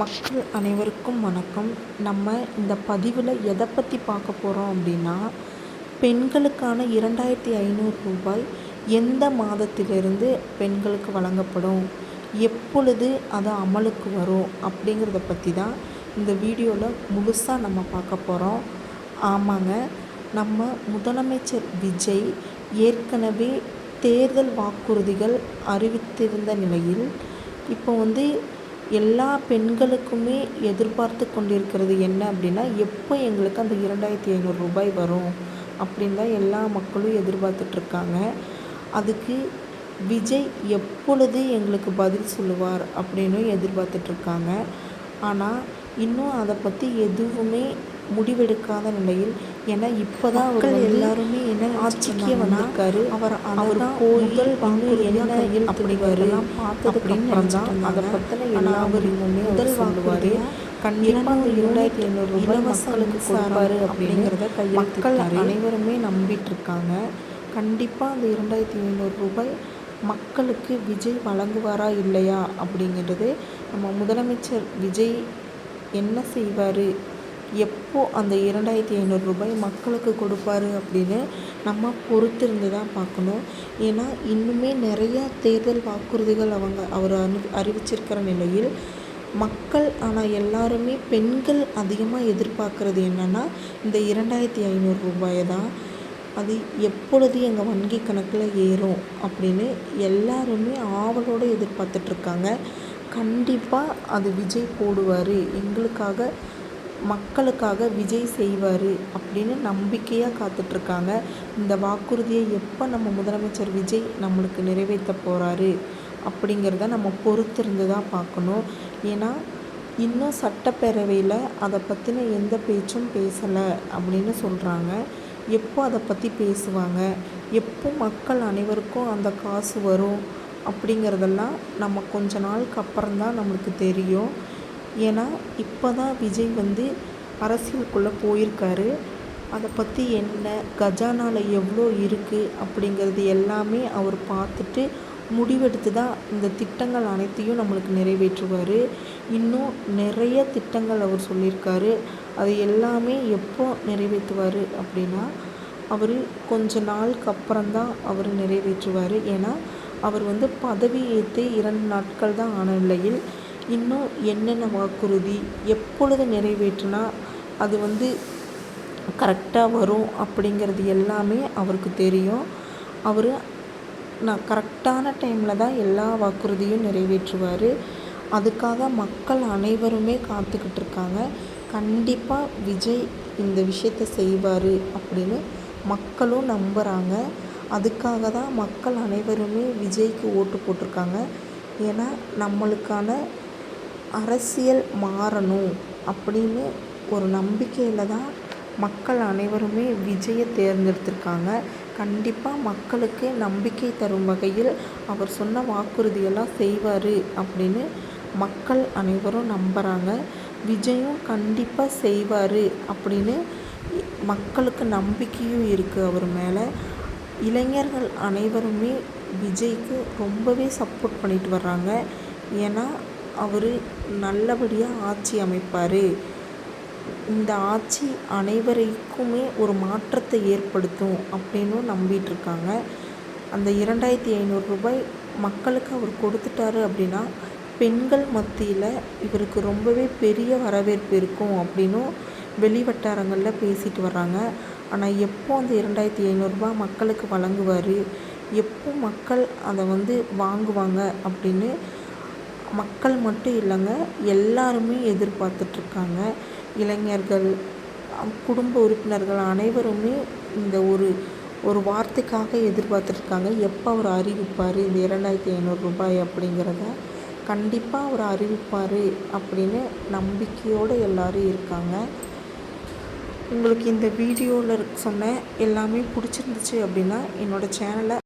மக்கள் அனைவருக்கும் வணக்கம். நம்ம இந்த பதிவில் எதை பற்றி பார்க்க போகிறோம் அப்படின்னா, பெண்களுக்கான 2500 ரூபாய் எந்த மாதத்திலிருந்து பெண்களுக்கு வழங்கப்படும், எப்பொழுது அது அமலுக்கு வரும் அப்படிங்கிறத பற்றி தான் இந்த வீடியோவில் முழுசாக நம்ம பார்க்க போகிறோம். ஆமாங்க, நம்ம முதலமைச்சர் விஜய் ஏற்கனவே தேர்தல் வாக்குறுதிகள் அறிவித்திருந்த நிலையில் இப்போ எல்லா பெண்களுக்குமே எதிர்பார்த்து கொண்டிருக்கிறது என்ன அப்படின்னா, எப்போ எங்களுக்கு அந்த 2500 ரூபாய் வரும் அப்படின்னு தான் எல்லா மக்களும் எதிர்பார்த்துட்ருக்காங்க. அதுக்கு விஜய் எப்பொழுது எங்களுக்கு பதில் சொல்லுவார் அப்படின்னு எதிர்பார்த்துட்ருக்காங்க. ஆனால் இன்னும் அதை பற்றி எதுவுமே முடிவெடுக்காத நிலையில், ஏன்னா இப்போ தான் அவர் எல்லாருமே என்ன ஆட்சிக்கே வந்திருக்காரு. அவர் முதல் வாக்குறுதியாக கையில் அப்படிங்கிறதெல்லாம் பார்த்ததுக்கப்புறம் தான் அதை பற்றின எல்லாருமே முதல் வாக்குறுவார். கண்டிப்பாக அந்த 2500 ரூபாய் மக்களுக்கு கொடுப்பாரு அப்படிங்கிறத மக்கள் அனைவருமே நம்பிட்டுருக்காங்க. கண்டிப்பாக அந்த 2500 ரூபாய் மக்களுக்கு விஜய் வழங்குவாரா இல்லையா அப்படிங்கிறது, நம்ம முதலமைச்சர் விஜய் என்ன செய்வார், எப்போ அந்த 2500 ரூபாய் மக்களுக்கு கொடுப்பாரு அப்படின்னு நம்ம பொறுத்திருந்து தான் பார்க்கணும். ஏன்னா இன்னுமே நிறையா தேர்தல் வாக்குறுதிகள் அவர் அறிவிச்சிருக்கிற நிலையில் மக்கள், ஆனால் எல்லாருமே பெண்கள் அதிகமாக எதிர்பார்க்குறது என்னென்னா இந்த 2500 ரூபாயை தான். அது எப்பொழுது எங்கள் வங்கி கணக்கில் ஏறும் அப்படின்னு எல்லாருமே ஆவலோடு எதிர்பார்த்துட்ருக்காங்க. கண்டிப்பாக அது விஜய் போடுவார், எங்களுக்காக மக்களுக்காக விஜய் செய்வார் அப்படின்னு நம்பிக்கையாக காத்துட்ருக்காங்க. இந்த வாக்குறுதியை எப்போ நம்ம முதலமைச்சர் விஜய் நம்மளுக்கு நிறைவேற்ற போகிறாரு அப்படிங்கிறத நம்ம பொறுத்திருந்து தான் பார்க்கணும். ஏன்னா இன்னும் சட்டப்பேரவையில் அதை பற்றின எந்த பேச்சும் பேசலை அப்படின்னு சொல்கிறாங்க. எப்போ அதை பற்றி பேசுவாங்க, எப்போ மக்கள் அனைவருக்கும் அந்த காசு வரும் அப்படிங்கிறதெல்லாம் நம்ம கொஞ்ச நாளுக்கு அப்புறம்தான் நம்மளுக்கு தெரியும். ஏன்னா இப்போ தான் விஜய் அரசியலுக்குள்ளே போயிருக்காரு. அதை பற்றி என்ன, கஜானாவில் எவ்வளோ இருக்குது அப்படிங்கிறது எல்லாமே அவர் பார்த்துட்டு முடிவெடுத்து தான் இந்த திட்டங்கள் அனைத்தையும் நம்மளுக்கு நிறைவேற்றுவார். இன்னும் நிறைய திட்டங்கள் அவர் சொல்லியிருக்காரு. அது எல்லாமே எப்போ நிறைவேற்றுவார் அப்படின்னா, அவர் கொஞ்ச நாளுக்கு அப்புறம்தான் அவர் நிறைவேற்றுவார். ஏன்னா அவர் பதவி ஏற்று 2 நாட்கள் தான் ஆன நிலையில் இன்னும் என்னென்ன வாக்குறுதி எப்பொழுது நிறைவேற்றினா அது கரெக்டாக வரும் அப்படிங்கிறது எல்லாமே அவருக்கு தெரியும். அவர் கரெக்டான டைமில் தான் எல்லா வாக்குறுதியும் நிறைவேற்றுவார். அதுக்காக மக்கள் அனைவருமே காத்துக்கிட்டு இருக்காங்க. கண்டிப்பாக விஜய் இந்த விஷயத்தை செய்வார் அப்படின்னு மக்களும் நம்புகிறாங்க. அதுக்காக தான் மக்கள் அனைவருமே விஜய்க்கு ஓட்டு போட்டிருக்காங்க. ஏன்னா நம்மளுக்கான அரசியல் மாறணும் அப்படின்னு ஒரு நம்பிக்கையில் தான் மக்கள் அனைவருமே விஜயை தேர்ந்தெடுத்திருக்காங்க. கண்டிப்பாக மக்களுக்கு நம்பிக்கை தரும் வகையில் அவர் சொன்ன வாக்குறுதியெல்லாம் செய்வார் அப்படின்னு மக்கள் அனைவரும் நம்புகிறாங்க. விஜயும் கண்டிப்பாக செய்வார் அப்படின்னு மக்களுக்கு நம்பிக்கையும் இருக்குது அவர் மேலே. இளைஞர்கள் அனைவருமே விஜய்க்கு ரொம்பவே சப்போர்ட் பண்ணிட்டு வர்றாங்க. ஏன்னா அவர் நல்லபடியாக ஆட்சி அமைப்பார், இந்த ஆட்சி அனைவருக்குமே ஒரு மாற்றத்தை ஏற்படுத்தும் அப்படின்னு நம்பிட்டுருக்காங்க. அந்த 2500 ரூபாய் மக்களுக்கு அவர் கொடுத்துட்டாரு அப்படின்னா பெண்கள் மத்தியில் இவருக்கு ரொம்பவே பெரிய வரவேற்பு இருக்கும் அப்படின்னும் வெளிவட்டாரங்களில் பேசிட்டு வர்றாங்க. ஆனால் எப்போ அந்த 2500 ரூபாய் மக்களுக்கு வழங்குவார், எப்போ மக்கள் அதை வாங்குவாங்க அப்படின்னு மக்கள் மட்டும் இல்லைங்க, எல்லாருமே எதிர்பார்த்துட்ருக்காங்க. இளைஞர்கள், குடும்ப உறுப்பினர்கள் அனைவருமே இந்த ஒரு வார்த்தைக்காக எதிர்பார்த்துட்ருக்காங்க. எப்போ அவர் அறிவிப்பார் இந்த 2500 ரூபாய் அப்படிங்கிறத. கண்டிப்பாக அவர் அறிவிப்பார் அப்படின்னு நம்பிக்கையோடு எல்லோரும் இருக்காங்க. உங்களுக்கு இந்த வீடியோவில் சொன்ன எல்லாமே பிடிச்சிருந்துச்சு அப்படின்னா என்னோடய சேனலை